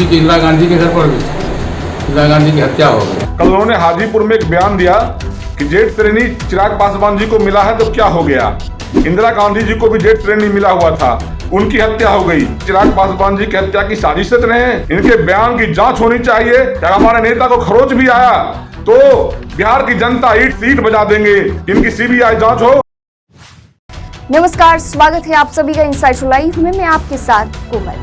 Security की इंदिरा गांधी के घर पर भी इंदिरा गांधी की हत्या हो गई। कल उन्होंने हाजीपुर में एक बयान दिया कि जेठ श्रेणी चिराग पासवान जी को मिला है तो क्या हो गया। इंदिरा गांधी जी को भी जेठ श्रेणी मिला हुआ था, उनकी हत्या हो गई। चिराग पासवान जी की हत्या की साजिश रच रहे हैं। इनके बयान की जांच होनी चाहिए। क्या हमारे नेता को खरोच भी आया तो बिहार की जनता ईट सीट बजा देंगे। इनकी सीबीआई जांच हो। नमस्कार, स्वागत है आप सभी का इनसाइड लाइव में। मैं आपके साथ कोमल।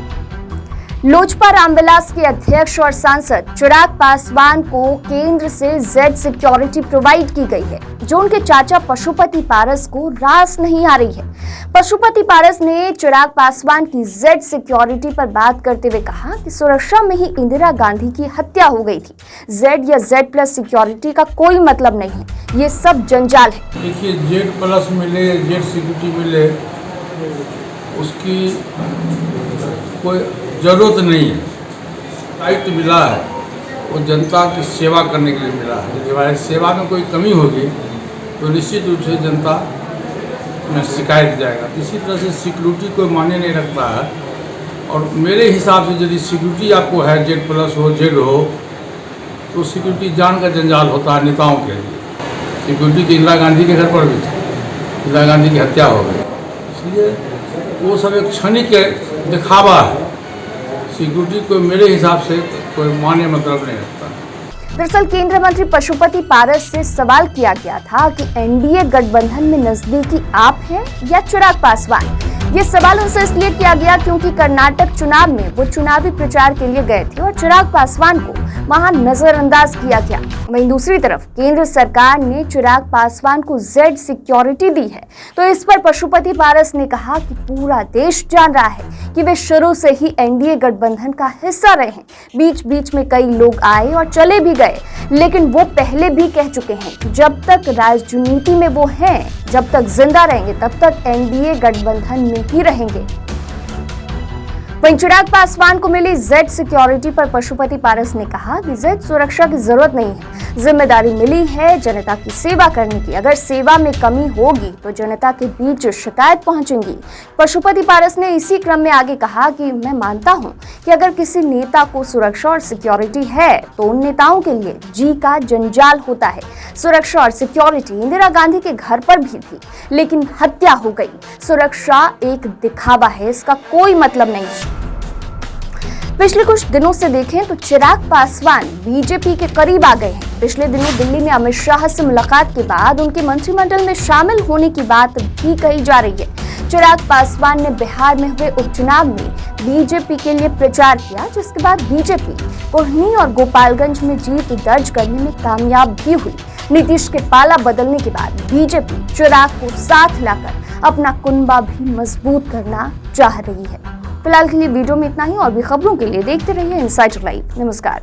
लोजपा रामविलास के अध्यक्ष और सांसद चिराग पासवान को केंद्र से जेड सिक्योरिटी प्रोवाइड की गई है, जो उनके चाचा पशुपति पारस को रास नहीं आ रही है। पशुपति पारस ने चिराग पासवान की जेड सिक्योरिटी पर बात करते हुए कहा कि सुरक्षा में ही इंदिरा गांधी की हत्या हो गई थी। जेड या जेड प्लस सिक्योरिटी का कोई मतलब नहीं है, ये सब जंजाल है। देखिए, जेड प्लस मिले, जेड सिक्योरिटी मिले, उसकी कोई ज़रूरत नहीं है। दायित्व मिला है वो जनता की सेवा करने के लिए मिला है। यदि हमारी सेवा में कोई कमी होगी तो निश्चित रूप से जनता में शिकायत जाएगा। इसी तरह से सिक्योरिटी कोई मायने नहीं रखता है। और मेरे हिसाब से यदि सिक्योरिटी आपको है, जेड प्लस हो, जेड हो, तो सिक्योरिटी जान का जंजाल होता है नेताओं के लिए। सिक्योरिटी की इंदिरा गांधी के घर पर भी इंदिरा गांधी की हत्या हो गई, इसलिए वो सब एक क्षणिक दिखावा है। सिक्योरिटी को मेरे हिसाब से कोई माने मतलब नहीं रखता। दरअसल केंद्रीय मंत्री पशुपति पारस से सवाल किया गया था कि एनडीए गठबंधन में नजदीकी आप हैं या चिराग पासवान। ये सवाल उनसे इसलिए किया गया क्योंकि कर्नाटक चुनाव में वो चुनावी प्रचार के लिए गए थे और चिराग पासवान को वहां नजरअंदाज किया गया। वहीं दूसरी तरफ केंद्र सरकार ने चिराग पासवान को जेड सिक्योरिटी दी है, तो इस पर पशुपति पारस ने कहा कि पूरा देश जान रहा है कि वे शुरू से ही एनडीए गठबंधन का हिस्सा रहे हैं। बीच बीच में कई लोग आए और चले भी गए, लेकिन वो पहले भी कह चुके हैं कि जब तक राजनीति में वो हैं, जब तक जिंदा रहेंगे, तब तक एनडीए गठबंधन में ही रहेंगे। वहीं चिराग पासवान को मिली जेड सिक्योरिटी पर पशुपति पारस ने कहा कि जेड सुरक्षा की जरूरत नहीं है, जिम्मेदारी मिली है जनता की सेवा करने की। अगर सेवा में कमी होगी तो जनता के बीच शिकायत पहुंचेंगी। पशुपति पारस ने इसी क्रम में आगे कहा कि मैं मानता हूं कि अगर किसी नेता को सुरक्षा और सिक्योरिटी है तो उन नेताओं के लिए जी का जंजाल होता है। सुरक्षा और सिक्योरिटी इंदिरा गांधी के घर पर भी थी, लेकिन हत्या हो गई। सुरक्षा एक दिखावा है, इसका कोई मतलब नहीं है। पिछले कुछ दिनों से देखें तो चिराग पासवान बीजेपी के करीब आ गए हैं। पिछले दिनों दिल्ली में अमित शाह से मुलाकात के बाद उनके मंत्रिमंडल में शामिल होने की बात भी कही जा रही है। चिराग पासवान ने बिहार में हुए उपचुनाव में बीजेपी के लिए प्रचार किया, जिसके बाद बीजेपी कोढ़नी और गोपालगंज में जीत दर्ज करने में कामयाब भी हुई। नीतीश के पाला बदलने के बाद बीजेपी चिराग को साथ लाकर अपना कुनबा भी मजबूत करना चाह रही है। फिलहाल के लिए वीडियो में इतना ही। और भी खबरों के लिए देखते रहिए इनसाइड लाइव। नमस्कार।